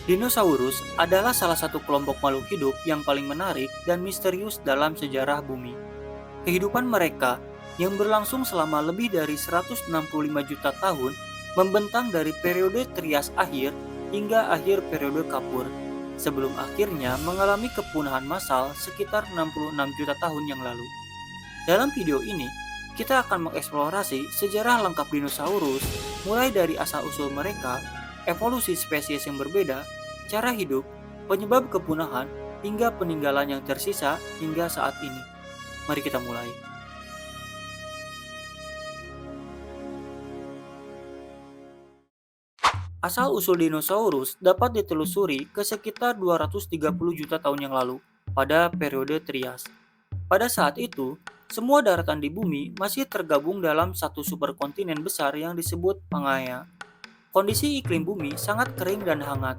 Dinosaurus adalah salah satu kelompok makhluk hidup yang paling menarik dan misterius dalam sejarah bumi. Kehidupan mereka yang berlangsung selama lebih dari 165 juta tahun membentang dari periode Trias akhir hingga akhir periode Kapur, sebelum akhirnya mengalami kepunahan massal sekitar 66 juta tahun yang lalu. Dalam video ini, kita akan mengeksplorasi sejarah lengkap dinosaurus, mulai dari asal-usul mereka, evolusi spesies yang berbeda, cara hidup, penyebab kepunahan, hingga peninggalan yang tersisa hingga saat ini. Mari kita mulai. Asal-usul dinosaurus dapat ditelusuri ke sekitar 230 juta tahun yang lalu, pada periode Trias. Pada saat itu, semua daratan di bumi masih tergabung dalam satu superkontinen besar yang disebut Pangaea. Kondisi iklim bumi sangat kering dan hangat,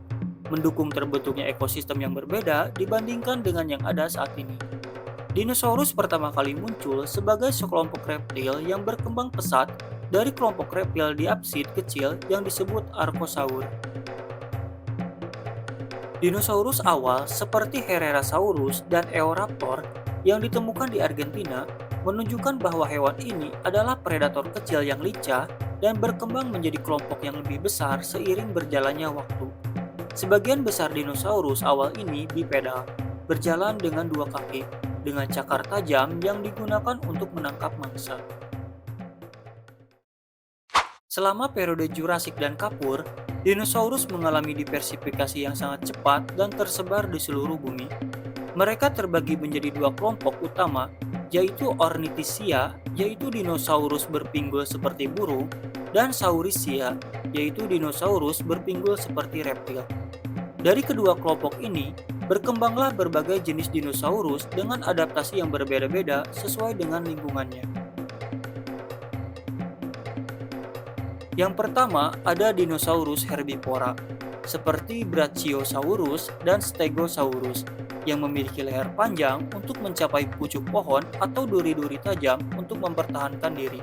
mendukung terbentuknya ekosistem yang berbeda dibandingkan dengan yang ada saat ini. Dinosaurus pertama kali muncul sebagai sekelompok reptil yang berkembang pesat dari kelompok reptil diapsid kecil yang disebut Archosaur. Dinosaurus awal seperti Herrerasaurus dan Eoraptor yang ditemukan di Argentina menunjukkan bahwa hewan ini adalah predator kecil yang lincah dan berkembang menjadi kelompok yang lebih besar seiring berjalannya waktu. Sebagian besar dinosaurus awal ini bipedal, berjalan dengan dua kaki, dengan cakar tajam yang digunakan untuk menangkap mangsa. Selama periode Jurassik dan Kapur, dinosaurus mengalami diversifikasi yang sangat cepat dan tersebar di seluruh bumi. Mereka terbagi menjadi dua kelompok utama, yaitu Ornithischia, yaitu dinosaurus berpinggul seperti burung, dan Saurischia, yaitu dinosaurus berpinggul seperti reptil. Dari kedua kelompok ini, berkembanglah berbagai jenis dinosaurus dengan adaptasi yang berbeda-beda sesuai dengan lingkungannya. Yang pertama ada dinosaurus herbivora, seperti Brachiosaurus dan Stegosaurus, yang memiliki leher panjang untuk mencapai pucuk pohon atau duri-duri tajam untuk mempertahankan diri.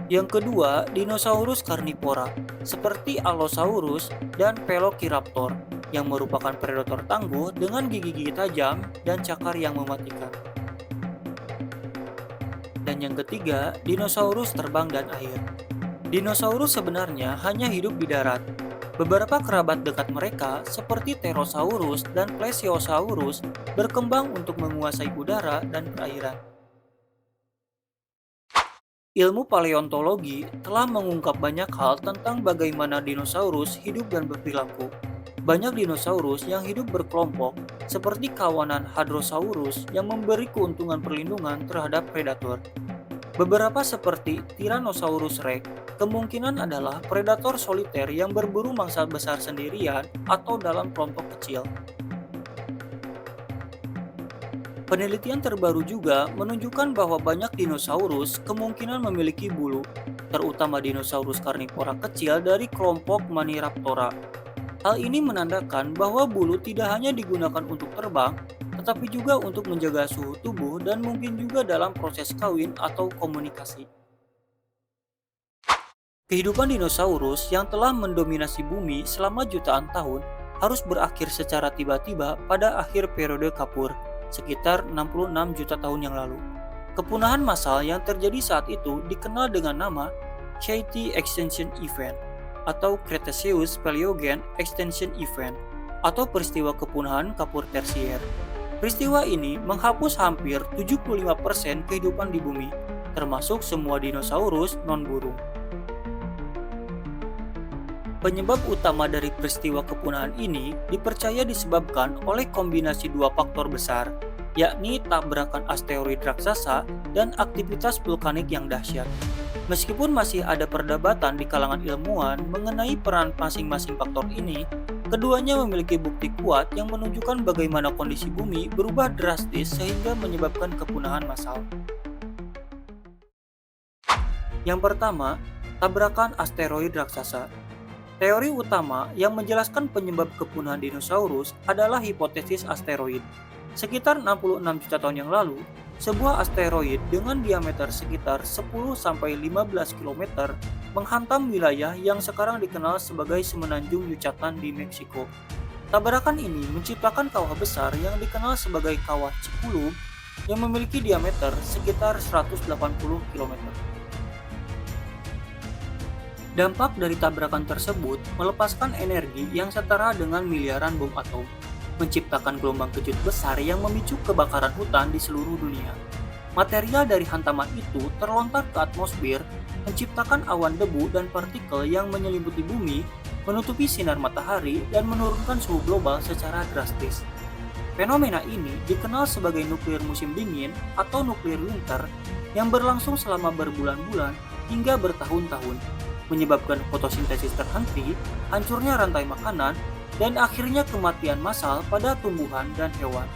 Yang kedua, dinosaurus karnivora, seperti Allosaurus dan Velociraptor, yang merupakan predator tangguh dengan gigi-gigi tajam dan cakar yang mematikan. Dan yang ketiga, dinosaurus terbang dan air. Dinosaurus sebenarnya hanya hidup di darat. Beberapa kerabat dekat mereka, seperti Pterosaurus dan Plesiosaurus, berkembang untuk menguasai udara dan perairan. Ilmu paleontologi telah mengungkap banyak hal tentang bagaimana dinosaurus hidup dan berperilaku. Banyak dinosaurus yang hidup berkelompok, seperti kawanan Hadrosaurus yang memberi keuntungan perlindungan terhadap predator. Beberapa seperti Tyrannosaurus Rex kemungkinan adalah predator soliter yang berburu mangsa besar sendirian atau dalam kelompok kecil. Penelitian terbaru juga menunjukkan bahwa banyak dinosaurus kemungkinan memiliki bulu, terutama dinosaurus karnivora kecil dari kelompok Maniraptora. Hal ini menandakan bahwa bulu tidak hanya digunakan untuk terbang, tetapi juga untuk menjaga suhu tubuh dan mungkin juga dalam proses kawin atau komunikasi. Kehidupan dinosaurus yang telah mendominasi bumi selama jutaan tahun harus berakhir secara tiba-tiba pada akhir periode Kapur, sekitar 66 juta tahun yang lalu. Kepunahan massal yang terjadi saat itu dikenal dengan nama KT Extinction Event atau Cretaceous-Paleogene Extinction Event atau peristiwa kepunahan Kapur Tersier. Peristiwa ini menghapus hampir 75% kehidupan di bumi, termasuk semua dinosaurus non-burung. Penyebab utama dari peristiwa kepunahan ini dipercaya disebabkan oleh kombinasi dua faktor besar, yakni tabrakan asteroid raksasa dan aktivitas vulkanik yang dahsyat. Meskipun masih ada perdebatan di kalangan ilmuwan mengenai peran masing-masing faktor ini, keduanya memiliki bukti kuat yang menunjukkan bagaimana kondisi bumi berubah drastis sehingga menyebabkan kepunahan massal. Yang pertama, tabrakan asteroid raksasa. Teori utama yang menjelaskan penyebab kepunahan dinosaurus adalah hipotesis asteroid. Sekitar 66 juta tahun yang lalu, sebuah asteroid dengan diameter sekitar 10-15 km menghantam wilayah yang sekarang dikenal sebagai Semenanjung Yucatan di Meksiko. Tabrakan ini menciptakan kawah besar yang dikenal sebagai Kawah Chicxulub yang memiliki diameter sekitar 180 km. Dampak dari tabrakan tersebut melepaskan energi yang setara dengan miliaran bom atom, menciptakan gelombang kejut besar yang memicu kebakaran hutan di seluruh dunia. Material dari hantaman itu terlontar ke atmosfer, menciptakan awan debu dan partikel yang menyelimuti bumi, menutupi sinar matahari, dan menurunkan suhu global secara drastis. Fenomena ini dikenal sebagai nuklir musim dingin atau nuklir winter yang berlangsung selama berbulan-bulan hingga bertahun-tahun, menyebabkan fotosintesis terhenti, hancurnya rantai makanan, dan akhirnya kematian massal pada tumbuhan dan hewan.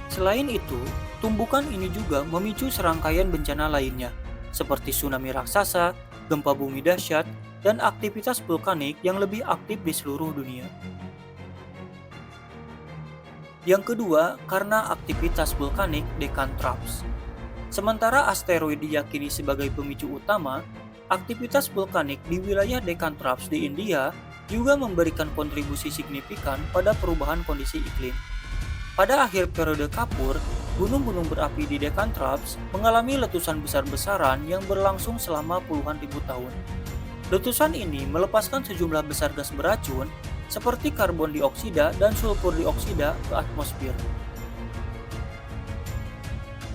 Selain itu, tumbukan ini juga memicu serangkaian bencana lainnya, seperti tsunami raksasa, gempa bumi dahsyat, dan aktivitas vulkanik yang lebih aktif di seluruh dunia. Yang kedua, karena aktivitas vulkanik Deccan-Traps. Sementara asteroid diyakini sebagai pemicu utama, aktivitas vulkanik di wilayah Deccan-Traps di India juga memberikan kontribusi signifikan pada perubahan kondisi iklim. Pada akhir periode Kapur, gunung-gunung berapi di Deccan-Traps mengalami letusan besar-besaran yang berlangsung selama puluhan ribu tahun. Letusan ini melepaskan sejumlah besar gas beracun seperti karbon dioksida dan sulfur dioksida ke atmosfer.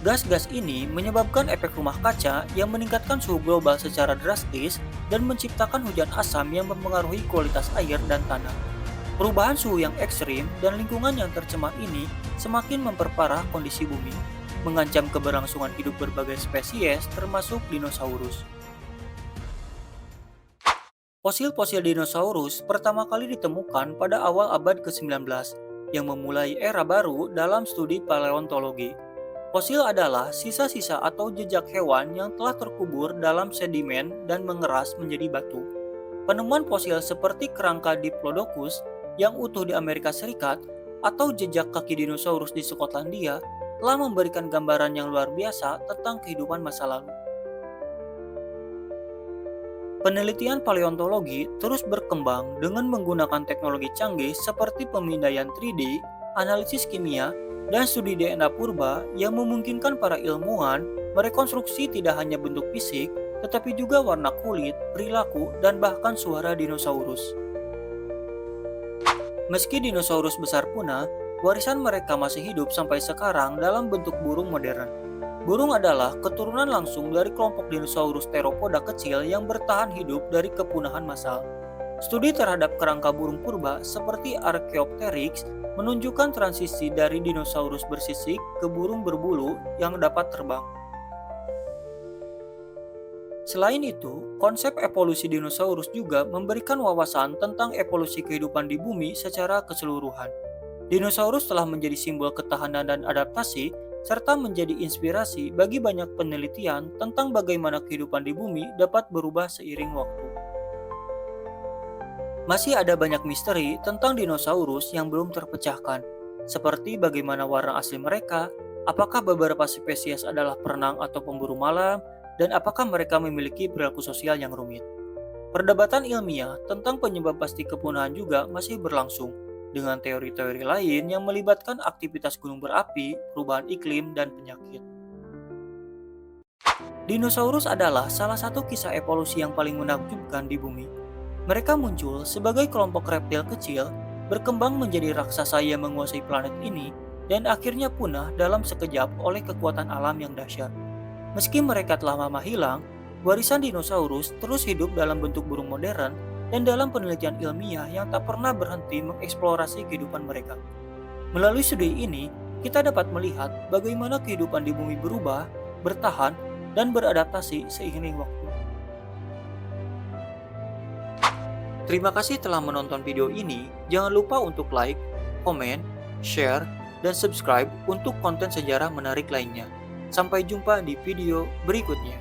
Gas-gas ini menyebabkan efek rumah kaca yang meningkatkan suhu global secara drastis dan menciptakan hujan asam yang mempengaruhi kualitas air dan tanah. Perubahan suhu yang ekstrim dan lingkungan yang tercemar ini semakin memperparah kondisi bumi, mengancam keberlangsungan hidup berbagai spesies termasuk dinosaurus. Fosil-fosil dinosaurus pertama kali ditemukan pada awal abad ke-19 yang memulai era baru dalam studi paleontologi. Fosil adalah sisa-sisa atau jejak hewan yang telah terkubur dalam sedimen dan mengeras menjadi batu. Penemuan fosil seperti kerangka Diplodocus yang utuh di Amerika Serikat atau jejak kaki dinosaurus di Skotlandia telah memberikan gambaran yang luar biasa tentang kehidupan masa lalu. Penelitian paleontologi terus berkembang dengan menggunakan teknologi canggih seperti pemindaian 3D, analisis kimia, dan studi DNA purba yang memungkinkan para ilmuwan merekonstruksi tidak hanya bentuk fisik, tetapi juga warna kulit, perilaku, dan bahkan suara dinosaurus. Meski dinosaurus besar punah, warisan mereka masih hidup sampai sekarang dalam bentuk burung modern. Burung adalah keturunan langsung dari kelompok dinosaurus teropoda kecil yang bertahan hidup dari kepunahan massal. Studi terhadap kerangka burung purba seperti Archaeopteryx menunjukkan transisi dari dinosaurus bersisik ke burung berbulu yang dapat terbang. Selain itu, konsep evolusi dinosaurus juga memberikan wawasan tentang evolusi kehidupan di bumi secara keseluruhan. Dinosaurus telah menjadi simbol ketahanan dan adaptasi, serta menjadi inspirasi bagi banyak penelitian tentang bagaimana kehidupan di bumi dapat berubah seiring waktu. Masih ada banyak misteri tentang dinosaurus yang belum terpecahkan, seperti bagaimana warna asli mereka, apakah beberapa spesies adalah perenang atau pemburu malam, dan apakah mereka memiliki perilaku sosial yang rumit. Perdebatan ilmiah tentang penyebab pasti kepunahan juga masih berlangsung, dengan teori-teori lain yang melibatkan aktivitas gunung berapi, perubahan iklim, dan penyakit. Dinosaurus adalah salah satu kisah evolusi yang paling menakjubkan di bumi. Mereka muncul sebagai kelompok reptil kecil, berkembang menjadi raksasa yang menguasai planet ini, dan akhirnya punah dalam sekejap oleh kekuatan alam yang dahsyat. Meski mereka telah lama hilang, warisan dinosaurus terus hidup dalam bentuk burung modern dan dalam penelitian ilmiah yang tak pernah berhenti mengeksplorasi kehidupan mereka. Melalui studi ini, kita dapat melihat bagaimana kehidupan di bumi berubah, bertahan, dan beradaptasi seiring waktu. Terima kasih telah menonton video ini. Jangan lupa untuk like, komen, share, dan subscribe untuk konten sejarah menarik lainnya. Sampai jumpa di video berikutnya.